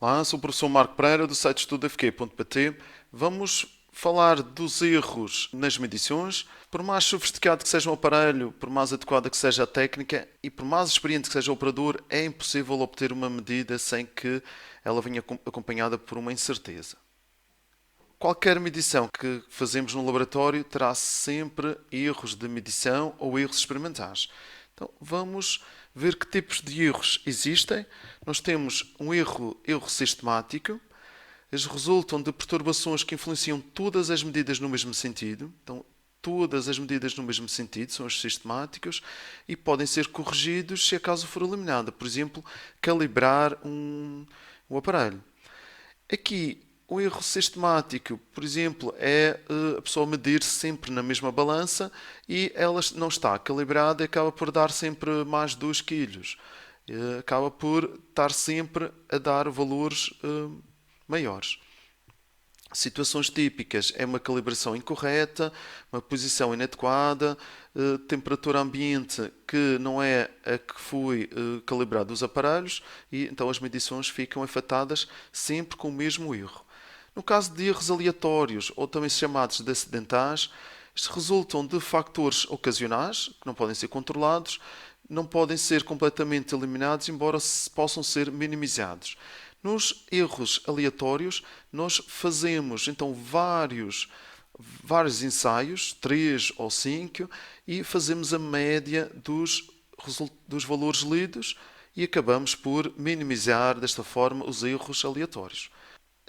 Olá, sou o professor Marco Pereira do site estudofq.pt. Vamos falar dos erros nas medições. Por mais sofisticado que seja o aparelho, por mais adequada que seja a técnica e por mais experiente que seja o operador, é impossível obter uma medida sem que ela venha acompanhada por uma incerteza. Qualquer medição que fazemos no laboratório terá sempre erros de medição ou erros experimentais. Então, vamos ver que tipos de erros existem. Nós temos um erro sistemático. Eles resultam de perturbações que influenciam todas as medidas no mesmo sentido. Então, todas as medidas no mesmo sentido são os sistemáticos e podem ser corrigidos se a causa for eliminada. Por exemplo, calibrar um aparelho. Aqui, o erro sistemático, por exemplo, é a pessoa medir sempre na mesma balança e ela não está calibrada e acaba por dar sempre mais 2 kg. Acaba por estar sempre a dar valores maiores. Situações típicas é uma calibração incorreta, uma posição inadequada, temperatura ambiente que não é a que foi calibrado os aparelhos e então as medições ficam afetadas sempre com o mesmo erro. No caso de erros aleatórios ou também chamados de acidentais, estes resultam de fatores ocasionais que não podem ser controlados, não podem ser completamente eliminados, embora possam ser minimizados. Nos erros aleatórios, nós fazemos então vários ensaios, 3 ou 5, e fazemos a média dos valores lidos e acabamos por minimizar desta forma os erros aleatórios.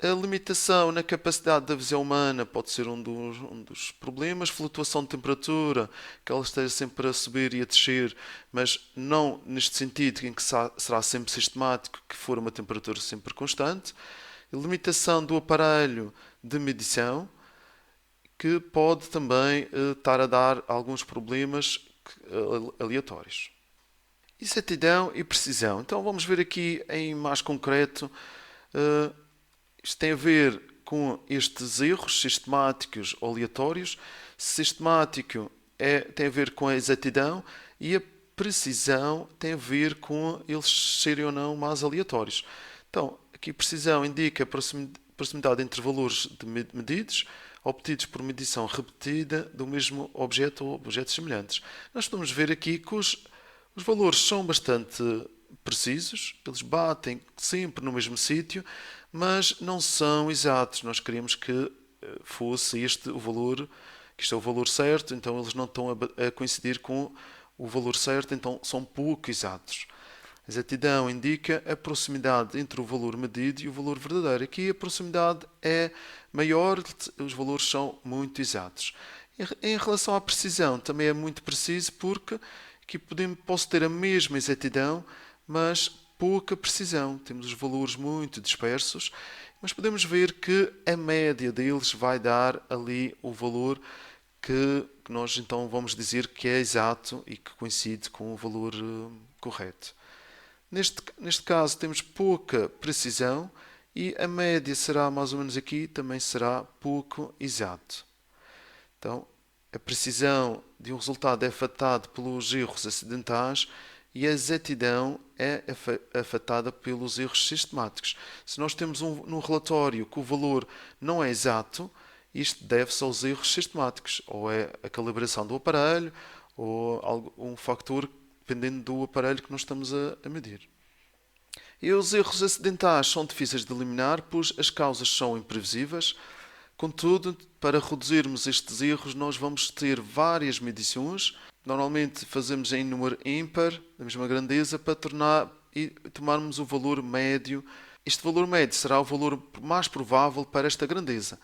A limitação na capacidade da visão humana pode ser um dos problemas. Flutuação de temperatura, que ela esteja sempre a subir e a descer, mas não neste sentido em que será sempre sistemático, que for uma temperatura sempre constante. A limitação do aparelho de medição, que pode também estar a dar alguns problemas aleatórios. Exatidão e precisão. Então vamos ver aqui em mais concreto. Isto tem a ver com estes erros sistemáticos ou aleatórios. Sistemático tem a ver com a exatidão e a precisão tem a ver com eles serem ou não mais aleatórios. Então, aqui precisão indica a proximidade entre valores medidos obtidos por medição repetida do mesmo objeto ou objetos semelhantes. Nós podemos ver aqui que os valores são bastante precisos, eles batem sempre no mesmo sítio, mas não são exatos. Nós queríamos que fosse este o valor, que isto é o valor certo, então eles não estão a coincidir com o valor certo, então são pouco exatos. A exatidão indica a proximidade entre o valor medido e o valor verdadeiro. Aqui a proximidade é maior, os valores são muito exatos. Em relação à precisão, também é muito preciso porque aqui posso ter a mesma exatidão, mas pouca precisão. Temos os valores muito dispersos, mas podemos ver que a média deles vai dar ali o valor que nós então vamos dizer que é exato e que coincide com o valor correto. Neste caso temos pouca precisão e a média será mais ou menos aqui, também será pouco exato. Então, a precisão de um resultado é afetada pelos erros acidentais e a exatidão é afetada pelos erros sistemáticos. Se nós temos num relatório que o valor não é exato, isto deve-se aos erros sistemáticos, ou é a calibração do aparelho, ou um fator dependendo do aparelho que nós estamos a medir. E os erros acidentais são difíceis de eliminar, pois as causas são imprevisíveis. Contudo, para reduzirmos estes erros, nós vamos ter várias medições. Normalmente fazemos em número ímpar, da mesma grandeza, para tomarmos o valor médio. Este valor médio será o valor mais provável para esta grandeza.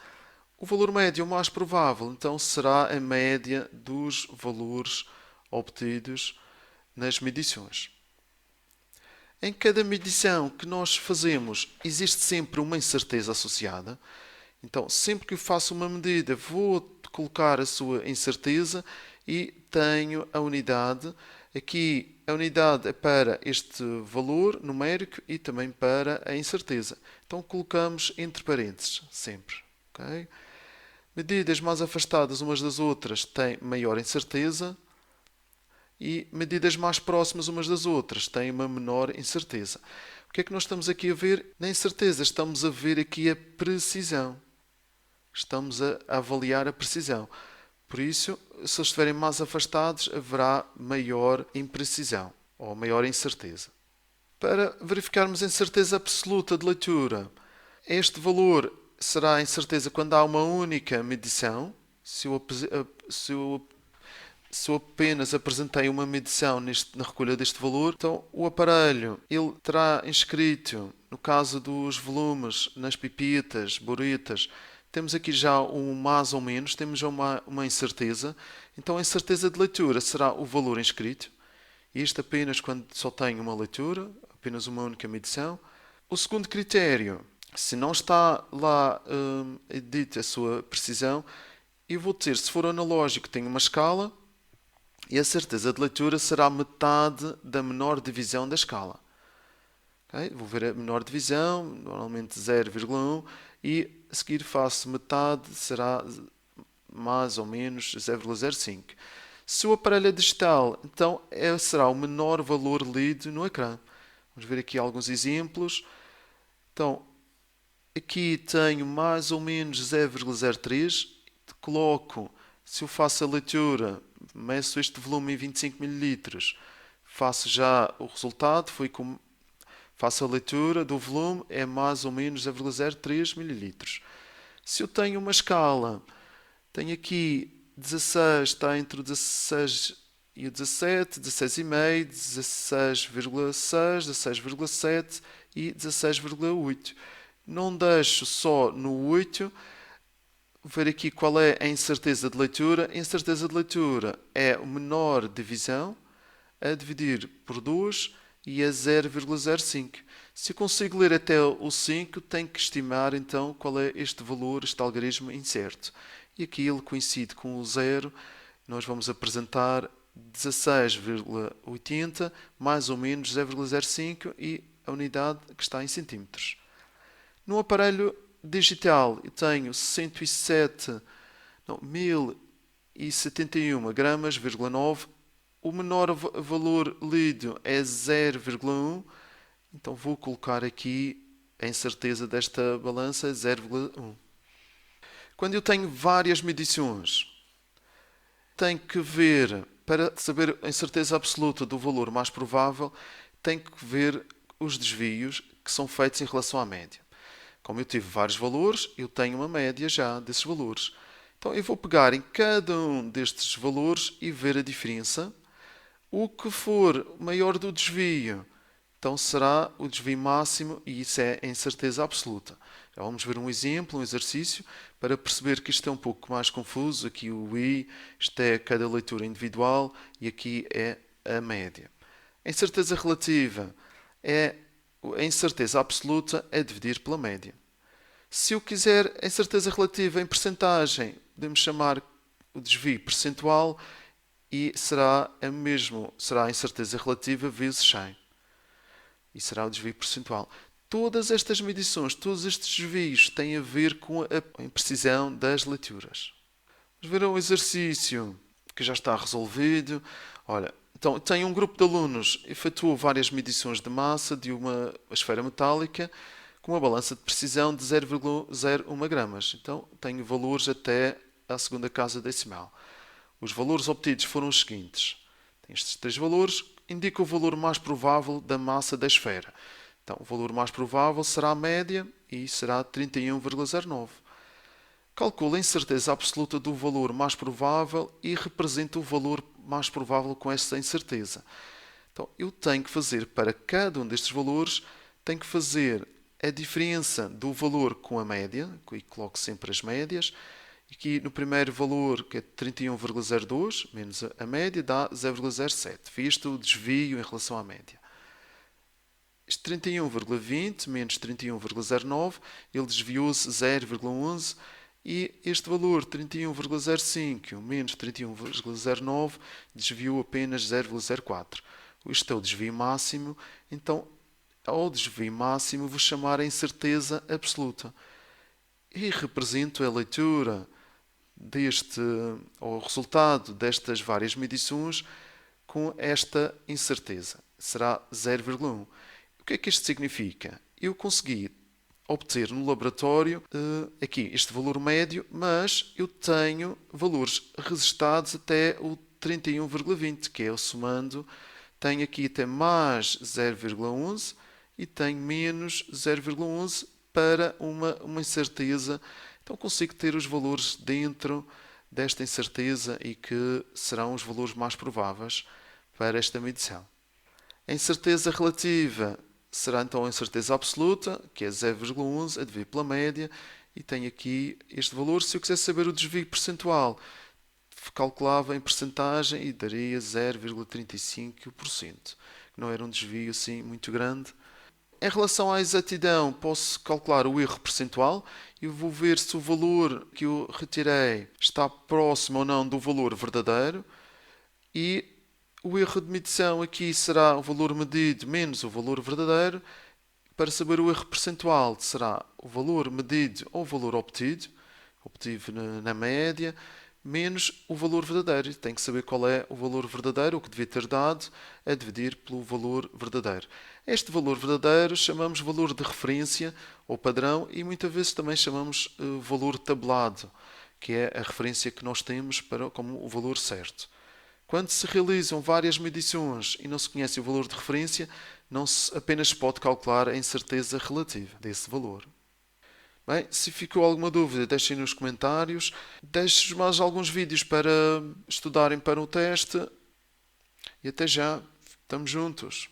O valor médio mais provável, então, será a média dos valores obtidos nas medições. Em cada medição que nós fazemos, existe sempre uma incerteza associada. Então, sempre que eu faço uma medida, vou colocar a sua incerteza e tenho a unidade. Aqui, a unidade é para este valor numérico e também para a incerteza. Então, colocamos entre parênteses, sempre. Okay? Medidas mais afastadas umas das outras têm maior incerteza e medidas mais próximas umas das outras têm uma menor incerteza. O que é que nós estamos aqui a ver? Na incerteza, estamos a ver aqui a precisão. Estamos a avaliar a precisão. Por isso, se eles estiverem mais afastados, haverá maior imprecisão ou maior incerteza. Para verificarmos a incerteza absoluta de leitura, este valor será a incerteza quando há uma única medição. Se eu apenas apresentei uma medição na recolha deste valor, então o aparelho ele terá inscrito, no caso dos volumes, nas pipetas, boretas, temos aqui já um mais ou menos, temos já uma incerteza. Então a incerteza de leitura será o valor inscrito. Isto apenas quando só tenho uma leitura, apenas uma única medição. O segundo critério, se não está lá dita a sua precisão, eu vou ter, se for analógico, tenho uma escala e a certeza de leitura será metade da menor divisão da escala. Okay? Vou ver a menor divisão, normalmente 0,1, e a seguir faço metade, será mais ou menos 0,05. Se o aparelho é digital, então será o menor valor lido no ecrã. Vamos ver aqui alguns exemplos. Então, aqui tenho mais ou menos 0,03. Coloco, se eu faço a leitura, meço este volume em 25 ml, faço já o resultado, faço a leitura do volume, é mais ou menos 0,03 ml. Se eu tenho uma escala, tenho aqui 16, está entre o 16 e o 17, 16,5, 16,6, 16,7 e 16,8. Não deixo só no 8. Ver aqui qual é a incerteza de leitura. A incerteza de leitura é a menor divisão a dividir por 2 e é 0,05. Se eu consigo ler até o 5, tenho que estimar então qual é este valor, este algarismo incerto. E aqui ele coincide com o 0. Nós vamos apresentar 16,80 mais ou menos 0,05 e a unidade que está em centímetros. No aparelho digital eu tenho 1071 gramas, 9. O menor valor lido é 0,1. Então vou colocar aqui a incerteza desta balança 0,1. Quando eu tenho várias medições, tenho que ver, para saber a incerteza absoluta do valor mais provável, tenho que ver os desvios que são feitos em relação à média. Como eu tive vários valores, eu tenho uma média já desses valores. Então eu vou pegar em cada um destes valores e ver a diferença. O que for maior do desvio, então será o desvio máximo e isso é a incerteza absoluta. Já vamos ver um exemplo, um exercício, para perceber que isto é um pouco mais confuso. Aqui o I, isto é cada leitura individual e aqui é a média. A incerteza relativa é a incerteza absoluta é dividir pela média. Se eu quiser a incerteza relativa em percentagem, podemos chamar o desvio percentual e será a incerteza relativa vezes 100. E será o desvio percentual. Todas estas medições, todos estes desvios têm a ver com a imprecisão das leituras. Vamos ver um exercício que já está resolvido. Olha, então, tem um grupo de alunos que efetuou várias medições de massa de uma esfera metálica com uma balança de precisão de 0,01 gramas. Então, tenho valores até à segunda casa decimal. Os valores obtidos foram os seguintes. Tem estes três valores, indica o valor mais provável da massa da esfera. Então, o valor mais provável será a média e será 31,09. Calcula a incerteza absoluta do valor mais provável e representa o valor mais provável com esta incerteza. Então, eu tenho que fazer para cada um destes valores, tenho que fazer a diferença do valor com a média, e coloco sempre as médias. Aqui no primeiro valor, que é 31,02, menos a média, dá 0,07, visto o desvio em relação à média. Este 31,20 menos 31,09, ele desviou-se 0,11 e este valor 31,05 menos 31,09 desviou apenas 0,04. Isto é o desvio máximo, então ao desvio máximo vou chamar a incerteza absoluta. E represento a leitura ou o resultado destas várias medições com esta incerteza. Será 0,1. O que é que isto significa? Eu consegui obter no laboratório aqui este valor médio, mas eu tenho valores registados até o 31,20, que é o somando. Tenho aqui até mais 0,11 e tenho menos 0,11 para uma incerteza. Então consigo ter os valores dentro desta incerteza e que serão os valores mais prováveis para esta medição. A incerteza relativa será então a incerteza absoluta, que é 0,11, a dividir pela média, e tenho aqui este valor. Se eu quiser saber o desvio percentual, calculava em percentagem e daria 0,35%, que não era um desvio assim muito grande. Em relação à exatidão, posso calcular o erro percentual e vou ver se o valor que eu retirei está próximo ou não do valor verdadeiro. E o erro de medição aqui será o valor medido menos o valor verdadeiro. Para saber o erro percentual, será o valor medido ou o valor obtido na média, menos o valor verdadeiro. Tem que saber qual é o valor verdadeiro, o que devia ter dado, a dividir pelo valor verdadeiro. Este valor verdadeiro chamamos valor de referência ou padrão e muitas vezes também chamamos valor tabelado, que é a referência que nós temos como o valor certo. Quando se realizam várias medições e não se conhece o valor de referência, não se apenas pode calcular a incerteza relativa desse valor. Bem, se ficou alguma dúvida, deixem nos comentários. Deixo mais alguns vídeos para estudarem para o teste. E até já. Estamos juntos.